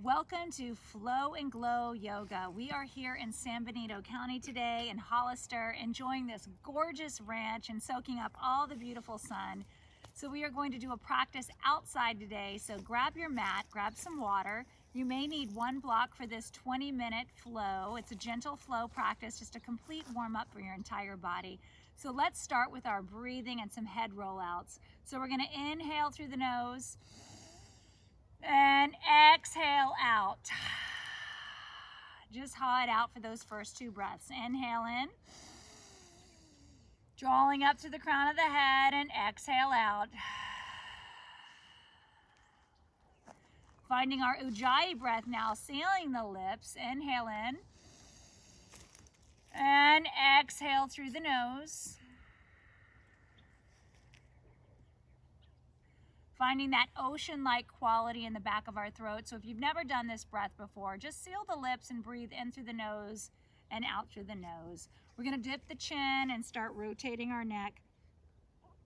Welcome to Flow and Glow Yoga. We are here in San Benito County today in Hollister, enjoying this gorgeous ranch and soaking up all the beautiful sun. So we are going to do a practice outside today. So grab your mat, grab some water. You may need one block for this 20-minute flow. It's a gentle flow practice, just a complete warm-up for your entire body. So let's start with our breathing and some head rollouts. So we're going to inhale through the nose and exhale out. Just haw it out for those first two breaths. Inhale in, drawing up to the crown of the head, and exhale out. Finding our Ujjayi breath now, sealing the lips. Inhale in and exhale through the nose. Finding that ocean-like quality in the back of our throat. So if you've never done this breath before, just seal the lips and breathe in through the nose and out through the nose. We're gonna dip the chin and start rotating our neck,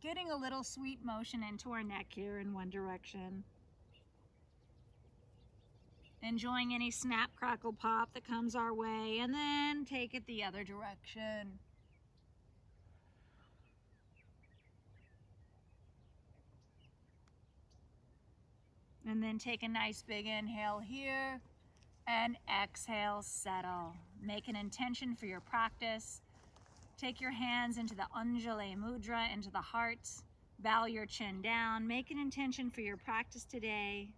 getting a little sweet motion into our neck here in one direction. Enjoying any snap, crackle, pop that comes our way, and then take it the other direction. And then take a nice big inhale here and exhale, settle. Make an intention for your practice. Take your hands into the Anjali Mudra, into the heart. Bow your chin down. Make an intention for your practice today.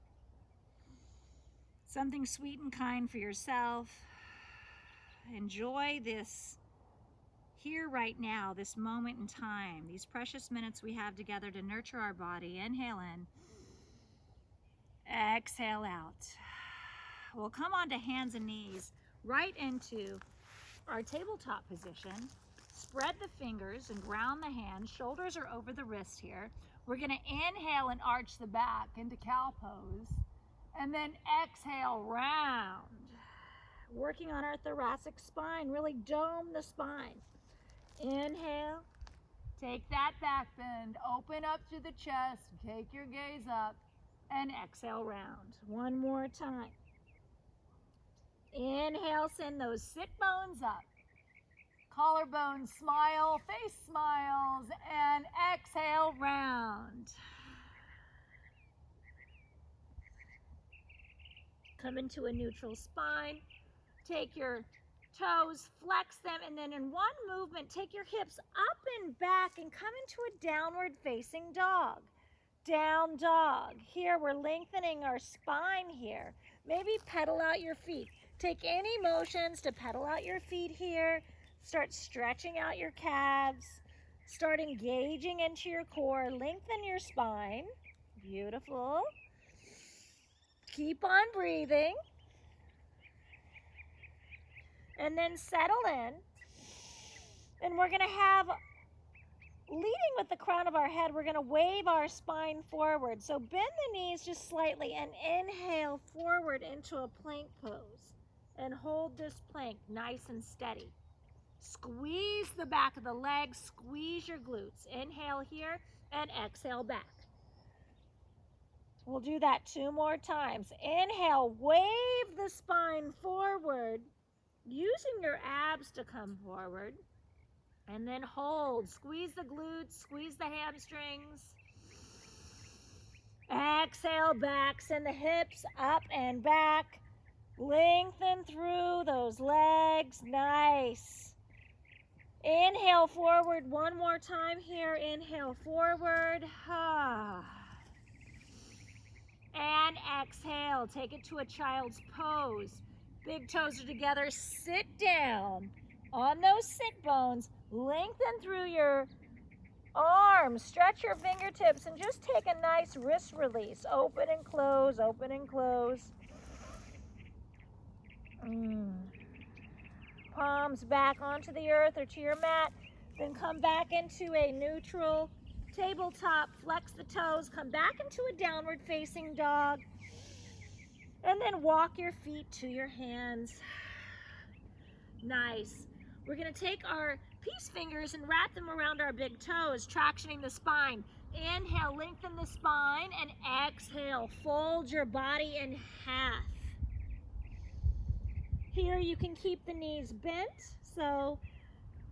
Something sweet and kind for yourself. Enjoy this here right now, this moment in time, these precious minutes we have together to nurture our body. Inhale in. Exhale out. We'll come onto hands and knees right into our tabletop position. Spread the fingers and ground the hands. Shoulders are over the wrist here. We're going to inhale and arch the back into cow pose. And then exhale, round. Working on our thoracic spine. Really dome the spine. Inhale. Take that back bend. Open up through the chest. Take your gaze up. And exhale, round. One more time. Inhale, send those sit bones up. Collarbones smile, face smiles, and exhale, round. Come into a neutral spine. Take your toes, flex them, and then in one movement, take your hips up and back and come into a downward facing dog. Down dog. Here we're lengthening our spine here. Maybe pedal out your feet. Take any motions to pedal out your feet here. Start stretching out your calves. Start engaging into your core. Lengthen your spine. Beautiful. Keep on breathing. And then settle in. And we're going to have, leading with the crown of our head, we're going to wave our spine forward. So bend the knees just slightly and inhale forward into a plank pose. And hold this plank nice and steady. Squeeze the back of the legs, squeeze your glutes. Inhale here and exhale back. We'll do that 2 more times. Inhale, wave the spine forward, using your abs to come forward. And then hold. Squeeze the glutes, squeeze the hamstrings. Exhale back. Send the hips up and back. Lengthen through those legs. Nice. Inhale forward one more time here. Inhale forward. And exhale. Take it to a child's pose. Big toes are together. Sit down on those sit bones. Lengthen through your arms, stretch your fingertips, and just take a nice wrist release. Open and close, open and close. Palms back onto the earth or to your mat. Then come back into a neutral tabletop. Flex the toes, come back into a downward facing dog. And then walk your feet to your hands. Nice. We're going to take our peace fingers and wrap them around our big toes, tractioning the spine. Inhale, lengthen the spine, and exhale, fold your body in half. Here you can keep the knees bent, so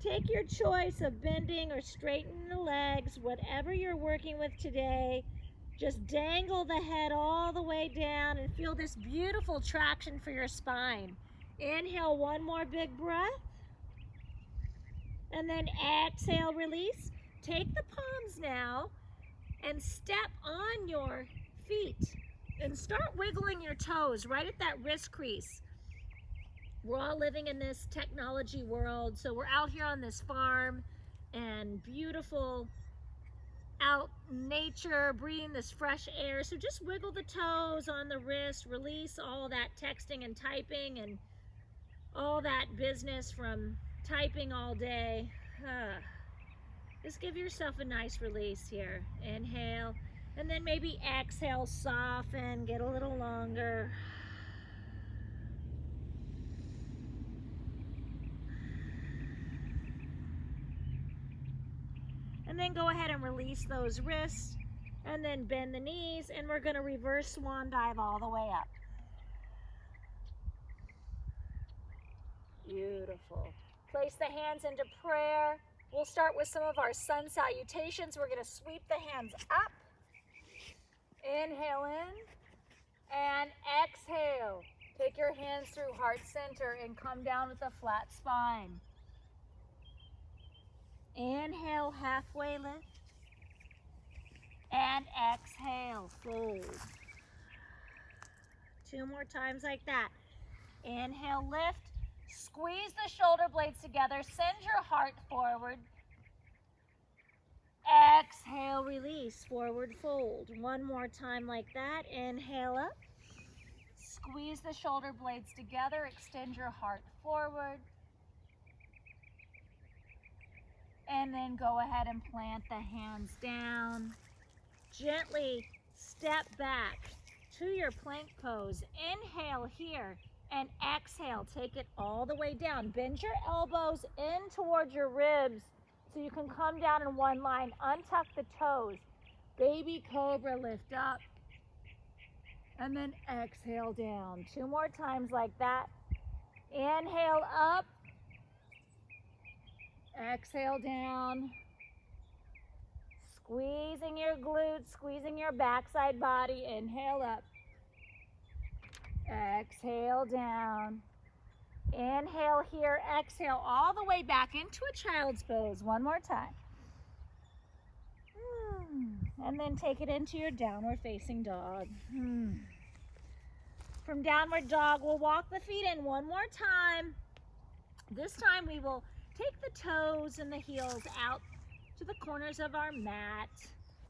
take your choice of bending or straightening the legs, whatever you're working with today. Just dangle the head all the way down and feel this beautiful traction for your spine. Inhale, one more big breath. And then exhale, release. Take the palms now and step on your feet and start wiggling your toes right at that wrist crease. We're all living in this technology world, so we're out here on this farm and beautiful out nature, breathing this fresh air. So just wiggle the toes on the wrist, release all that texting and typing and all that business from typing all day. Just give yourself a nice release here. Inhale, and then maybe exhale, soften, get a little longer. And then go ahead and release those wrists, and then bend the knees, and we're going to reverse swan dive all the way up. Beautiful. Place the hands into prayer. We'll start with some of our sun salutations. We're going to sweep the hands up. Inhale in and exhale. Take your hands through heart center and come down with a flat spine. Inhale, halfway lift. And exhale, fold. 2 more times like that. Inhale, lift. Squeeze the shoulder blades together. Send your heart forward. Exhale, release, forward fold. 1 more time like that. Inhale up. Squeeze the shoulder blades together. Extend your heart forward. And then go ahead and plant the hands down. Gently step back to your plank pose. Inhale here. And exhale, take it all the way down. Bend your elbows in towards your ribs so you can come down in one line. Untuck the toes. Baby cobra, lift up. And then exhale down. 2 more times like that. Inhale up. Exhale down. Squeezing your glutes, squeezing your backside body. Inhale up. Exhale down. Inhale here. Exhale all the way back into a child's pose. 1 more time. And then take it into your downward facing dog. From downward dog, we'll walk the feet in 1 more time. This time we will take the toes and the heels out to the corners of our mat.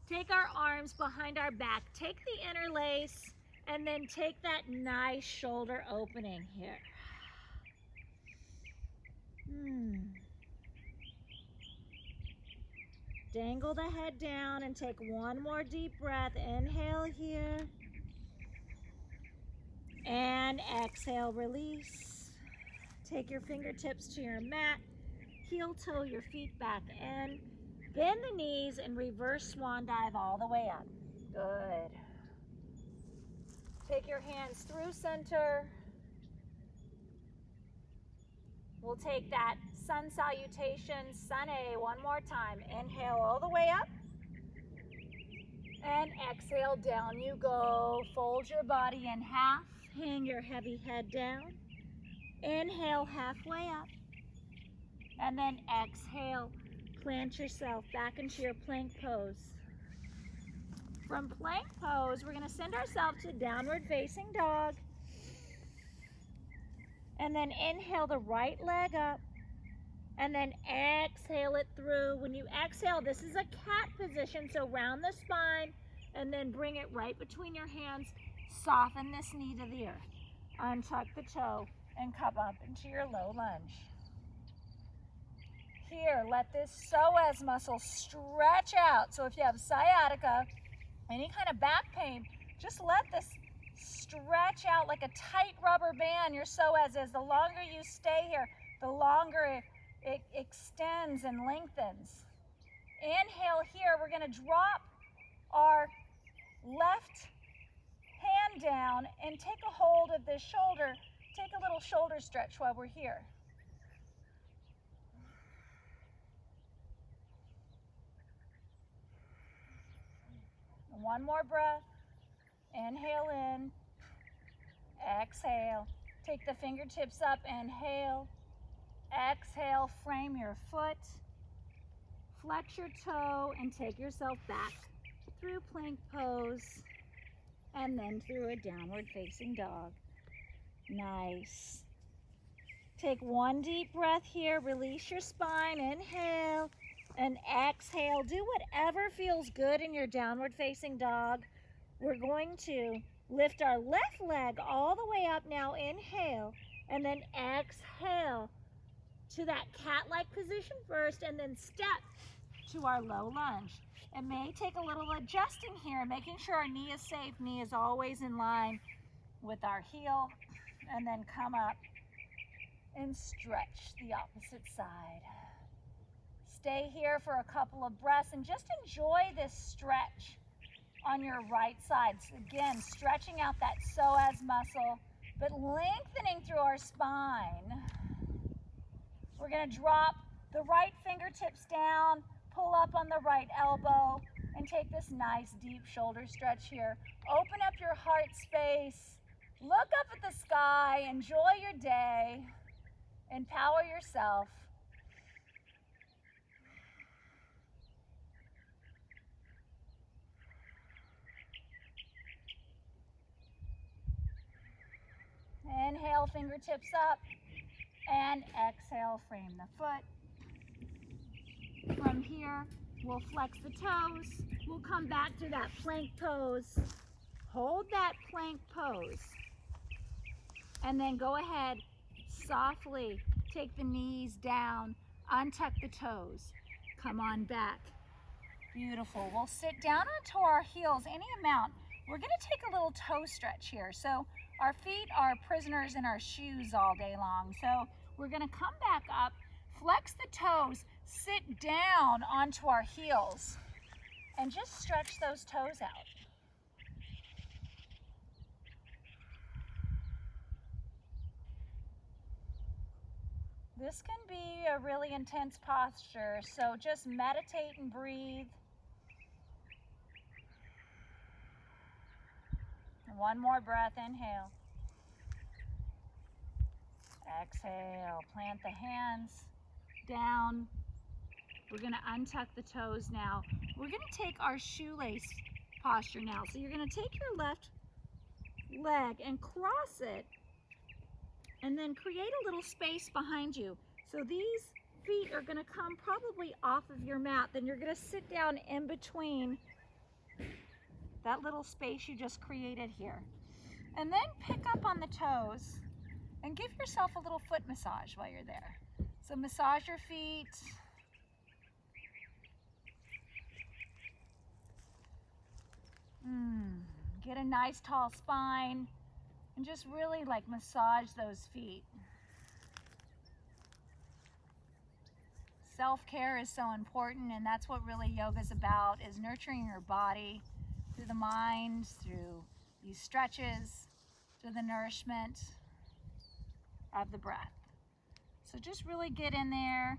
Take our arms behind our back. Take the interlace. And then take that nice shoulder opening here. Dangle the head down and take 1 more deep breath. Inhale here. And exhale, release. Take your fingertips to your mat. Heel toe your feet back in. Bend the knees and reverse swan dive all the way up. Good. Take your hands through center. We'll take that sun salutation, sun A, 1 more time. Inhale all the way up. And exhale, down you go. Fold your body in half. Hang your heavy head down. Inhale, halfway up. And then exhale, plant yourself back into your plank pose. From plank pose, we're going to send ourselves to downward facing dog. And then inhale the right leg up. And then exhale it through. When you exhale, this is a cat position, so round the spine. And then bring it right between your hands. Soften this knee to the earth. Untuck the toe and come up into your low lunge. Here, let this psoas muscle stretch out. So if you have sciatica, any kind of back pain, just let this stretch out like a tight rubber band. Your psoas is. The longer you stay here, the longer it extends and lengthens. Inhale here. We're going to drop our left hand down and take a hold of this shoulder. Take a little little shoulder stretch while we're here. One more breath. Inhale in. Exhale. Take the fingertips up. Inhale. Exhale. Frame your foot. Flex your toe and take yourself back through plank pose and then through a downward facing dog. Nice. Take one deep breath here. Release your spine. Inhale and exhale. Do whatever feels good in your downward facing dog. We're going to lift our left leg all the way up now. Inhale and then exhale to that cat-like position first and then step to our low lunge. It may take a little adjusting here, making sure our knee is safe. Knee is always in line with our heel, and then come up and stretch the opposite side. Stay here for a couple of breaths and just enjoy this stretch on your right side. So again, stretching out that psoas muscle, but lengthening through our spine. We're going to drop the right fingertips down, pull up on the right elbow, and take this nice deep shoulder stretch here. Open up your heart space. Look up at the sky. Enjoy your day. Empower yourself. Inhale, fingertips up, and exhale, frame the foot. From here, we'll flex the toes. We'll come back to that plank pose. Hold that plank pose. And then go ahead, softly take the knees down, untuck the toes. Come on back. Beautiful. We'll sit down onto our heels any amount. We're going to take a little toe stretch here. So our feet are prisoners in our shoes all day long. So we're going to come back up, flex the toes, sit down onto our heels, and just stretch those toes out. This can be a really intense posture, so just meditate and breathe. One more breath, inhale. Exhale, plant the hands down. We're gonna untuck the toes now. We're gonna take our shoelace posture now. So you're gonna take your left leg and cross it, and then create a little space behind you. So these feet are gonna come probably off of your mat. Then you're gonna sit down in between that little space you just created here. And then pick up on the toes and give yourself a little foot massage while you're there. So massage your feet. Get a nice tall spine and just really like massage those feet. Self-care is so important, and that's what really yoga is about, is nurturing your body through the mind, through these stretches, through the nourishment of the breath. So just really get in there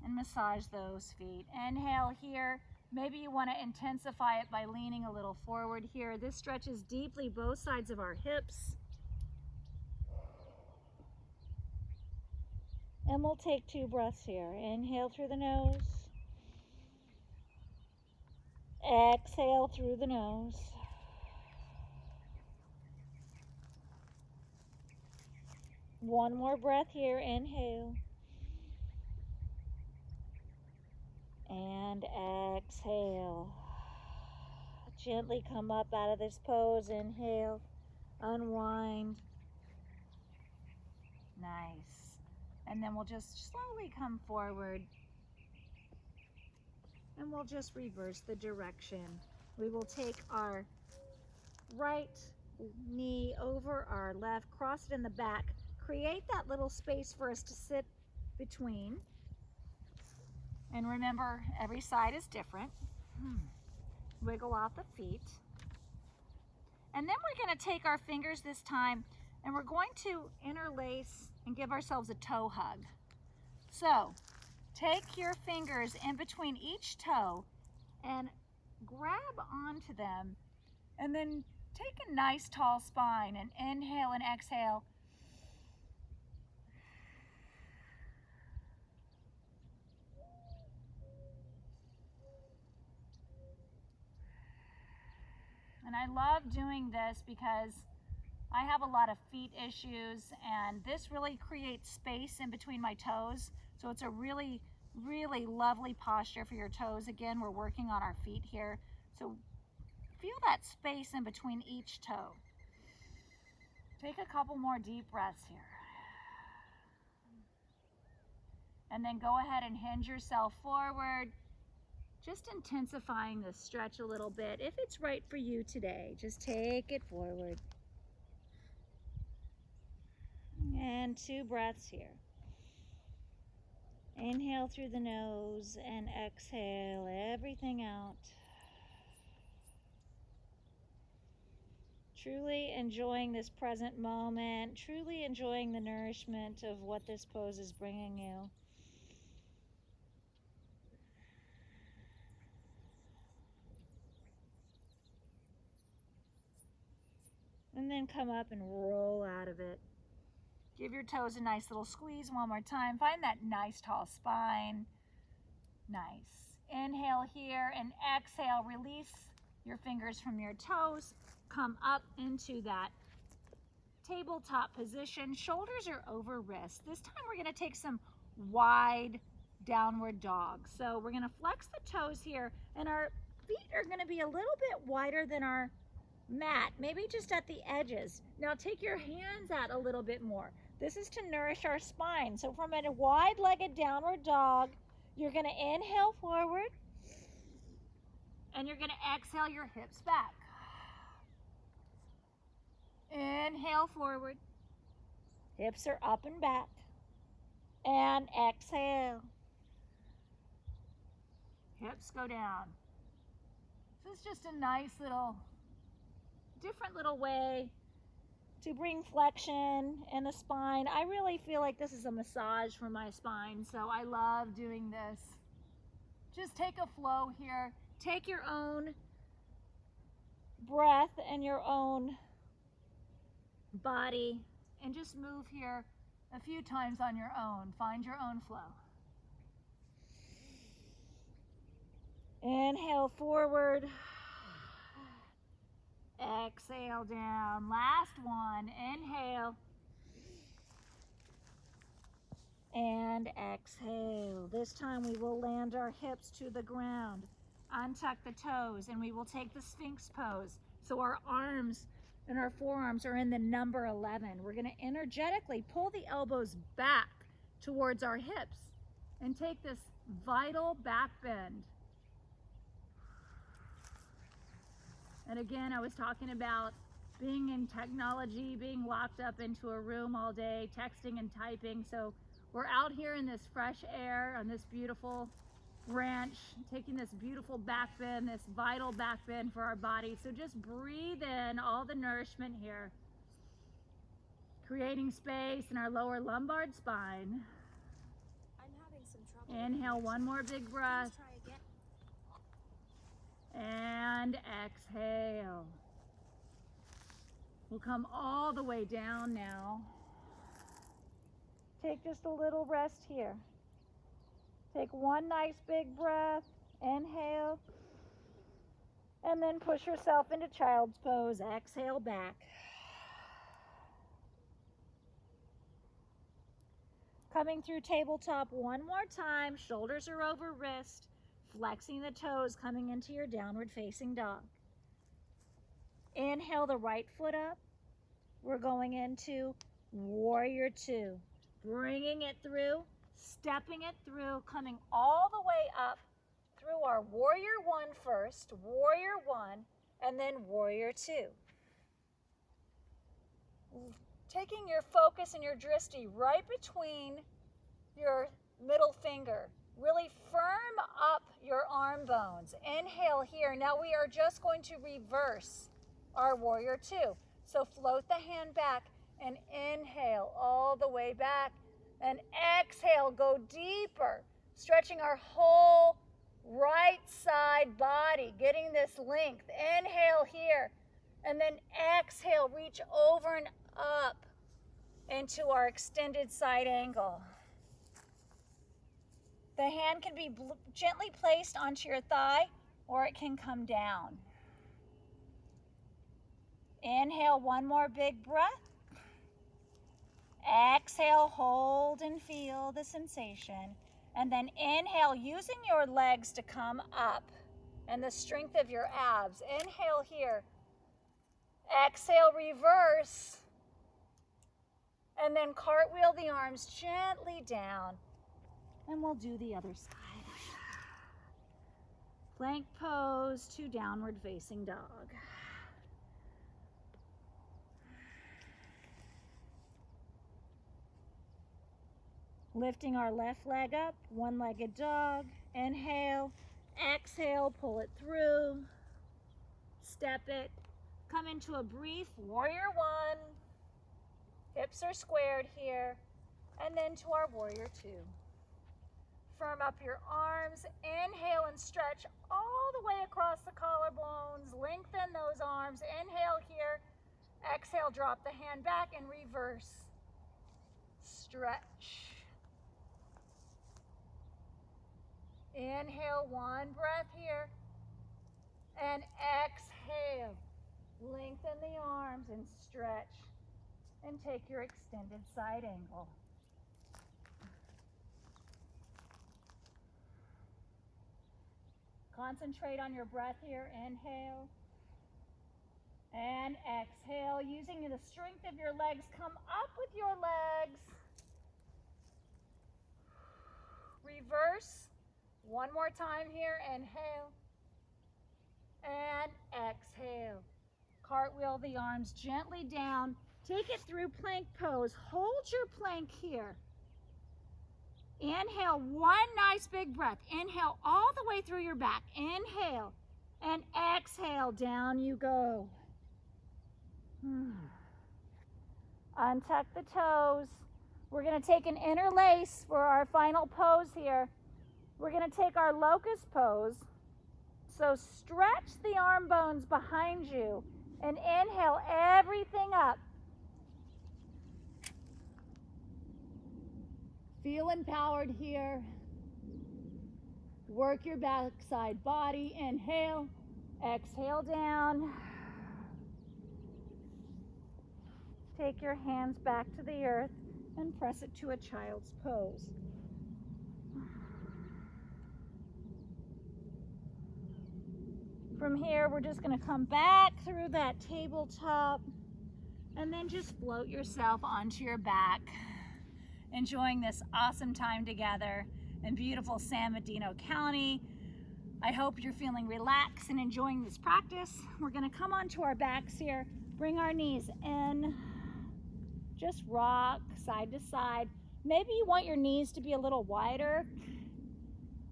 and massage those feet. Inhale here. Maybe you want to intensify it by leaning a little forward here. This stretches deeply both sides of our hips. And we'll take 2 breaths here. Inhale through the nose. Exhale through the nose. One more breath here. Inhale. And exhale. Gently come up out of this pose. Inhale. Unwind. Nice. And then we'll just slowly come forward. And we'll just reverse the direction. We will take our right knee over our left, cross it in the back, create that little space for us to sit between. And remember, every side is different. Wiggle off the feet. And then we're going to take our fingers this time And we're going to interlace and give ourselves a toe hug. So take your fingers in between each toe and grab onto them, and then take a nice tall spine and inhale and exhale. And I love doing this because I have a lot of feet issues, and this really creates space in between my toes. So it's a really, really lovely posture for your toes. Again, we're working on our feet here. So feel that space in between each toe. Take a couple more deep breaths here. And then go ahead and hinge yourself forward, just intensifying the stretch a little bit. If it's right for you today, just take it forward. And 2 breaths here. Inhale through the nose and exhale everything out. Truly enjoying this present moment, truly enjoying the nourishment of what this pose is bringing you. And then come up and roll out of it. Give your toes a nice little squeeze one more time. Find that nice tall spine. Nice. Inhale here and exhale. Release your fingers from your toes. Come up into that tabletop position. Shoulders are over wrists. This time we're going to take some wide downward dog. So we're going to flex the toes here, and our feet are going to be a little bit wider than our mat, maybe just at the edges. Now take your hands out a little bit more. This is to nourish our spine. So from a wide-legged downward dog, you're going to inhale forward, and you're going to exhale your hips back. Inhale forward, hips are up and back, and exhale. Hips go down. This is just a nice little, different little way to bring flexion in the spine. I really feel like this is a massage for my spine, so I love doing this. Just take a flow here. Take your own breath and your own body and just move here a few times on your own. Find your own flow. Inhale forward. Exhale down. Last one. Inhale. And exhale. This time we will land our hips to the ground. Untuck the toes, and we will take the Sphinx pose. So our arms and our forearms are in the number 11. We're going to energetically pull the elbows back towards our hips and take this vital back bend. And again, I was talking about being in technology, being locked up into a room all day, texting and typing. So we're out here in this fresh air on this beautiful ranch, taking this beautiful back bend, this vital back bend for our body. So just breathe in all the nourishment here, creating space in our lower lumbar spine. I'm having some trouble. Inhale, one more big breath. Please try again. And exhale. We'll come all the way down now. Take just a little rest here. Take one nice big breath. Inhale. And then push yourself into child's pose. Exhale back. Coming through tabletop one more time. Shoulders are over wrist. Flexing the toes, coming into your downward facing dog. Inhale the right foot up. We're going into warrior 2. Bringing it through, stepping it through, coming all the way up through our warrior 1 first, warrior 1, and then warrior 2. Taking your focus and your drishti right between your middle finger. Really firm up your arm bones. Inhale here. Now we are just going to reverse our warrior 2. So float the hand back And inhale all the way back. And exhale, go deeper, stretching our whole right side body, getting this length. Inhale here. And then exhale, reach over and up into our extended side angle. The hand can be gently placed onto your thigh, or it can come down. Inhale, one more big breath. Exhale, hold and feel the sensation. And then inhale, using your legs to come up and the strength of your abs. Inhale here. Exhale, reverse. And then cartwheel the arms gently down. And we'll do the other side. Plank pose to downward facing dog. Lifting our left leg up, one-legged dog. Inhale, exhale, pull it through. Step it. Come into a brief warrior one. Hips are squared here. And then to our warrior two. Firm up your arms. Inhale and stretch all the way across the collarbones. Lengthen those arms. Inhale here. Exhale, drop the hand back and reverse. Stretch. Inhale, one breath here. And exhale. Lengthen the arms and stretch. And take your extended side angle. Concentrate on your breath here. Inhale. And exhale. Using the strength of your legs, come up with your legs. Reverse. One more time here. Inhale. And exhale. Cartwheel the arms gently down. Take it through plank pose. Hold your plank here. Inhale, one nice big breath. Inhale all the way through your back. Inhale and exhale, down you go. Untuck the toes. We're going to take an interlace for our final pose here. We're going to take our locust pose. So stretch the arm bones behind you and inhale everything up. Feel empowered here. Work your backside body. Inhale, exhale down. Take your hands back to the earth and press it to a child's pose. From here, we're just going to come back through that tabletop and then just float yourself onto your back, enjoying this awesome time together in beautiful San Bernardino County. I hope you're feeling relaxed and enjoying this practice. We're going to come onto our backs here, bring our knees in, just rock side to side. Maybe you want your knees to be a little wider.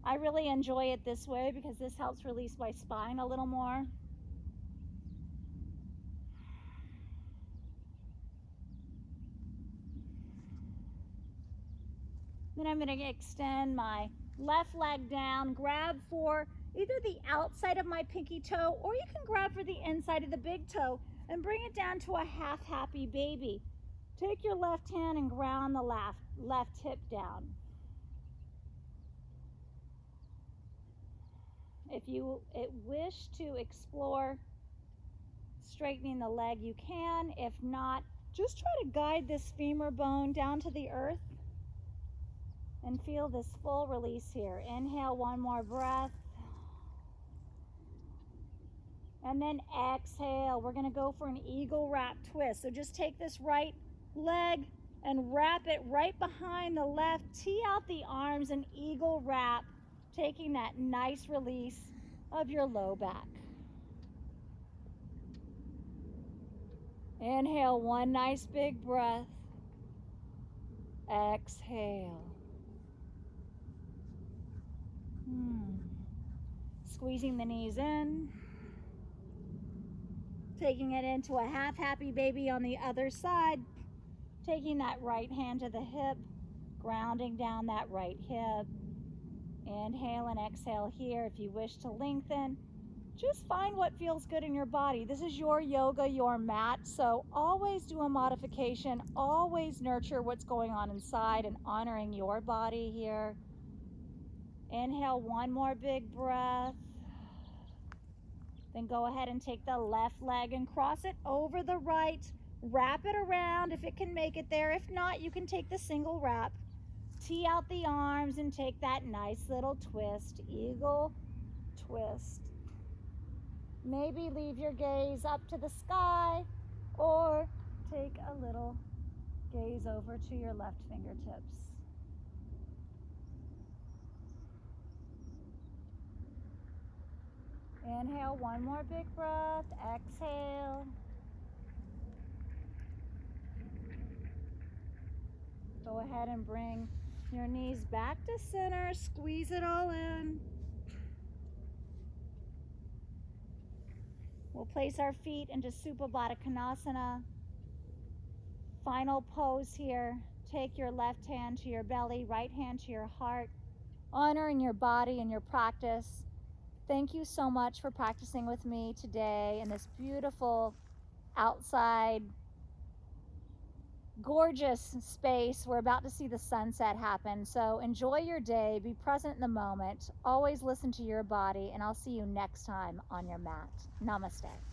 I really enjoy it this way because this helps release my spine a little more. Then I'm going to extend my left leg down, grab for either the outside of my pinky toe, or you can grab for the inside of the big toe and bring it down to a half happy baby. Take your left hand and ground the left hip down. If you wish to explore straightening the leg, you can. If not, just try to guide this femur bone down to the earth and feel this full release here. Inhale, one more breath. And then exhale. We're going to go for an eagle wrap twist. So just take this right leg and wrap it right behind the left. Tee out the arms and eagle wrap, taking that nice release of your low back. Inhale, one nice big breath. Exhale. Squeezing the knees in. Taking it into a half happy baby on the other side. Taking that right hand to the hip, grounding down that right hip. Inhale and exhale here. If you wish to lengthen, just find what feels good in your body. This is your yoga, your mat, so always do a modification. Always nurture what's going on inside and honoring your body here. Inhale, one more big breath. Then go ahead and take the left leg and cross it over the right. Wrap it around if it can make it there. If not, you can take the single wrap. Tee out the arms and take that nice little twist. Eagle twist. Maybe leave your gaze up to the sky or take a little gaze over to your left fingertips. Inhale, one more big breath. Exhale. Go ahead and bring your knees back to center. Squeeze it all in. We'll place our feet into Supta Baddha Konasana. Final pose here. Take your left hand to your belly, right hand to your heart, honoring your body and your practice. Thank you so much for practicing with me today in this beautiful outside, gorgeous space. We're about to see the sunset happen. So enjoy your day, be present in the moment, always listen to your body, and I'll see you next time on your mat. Namaste.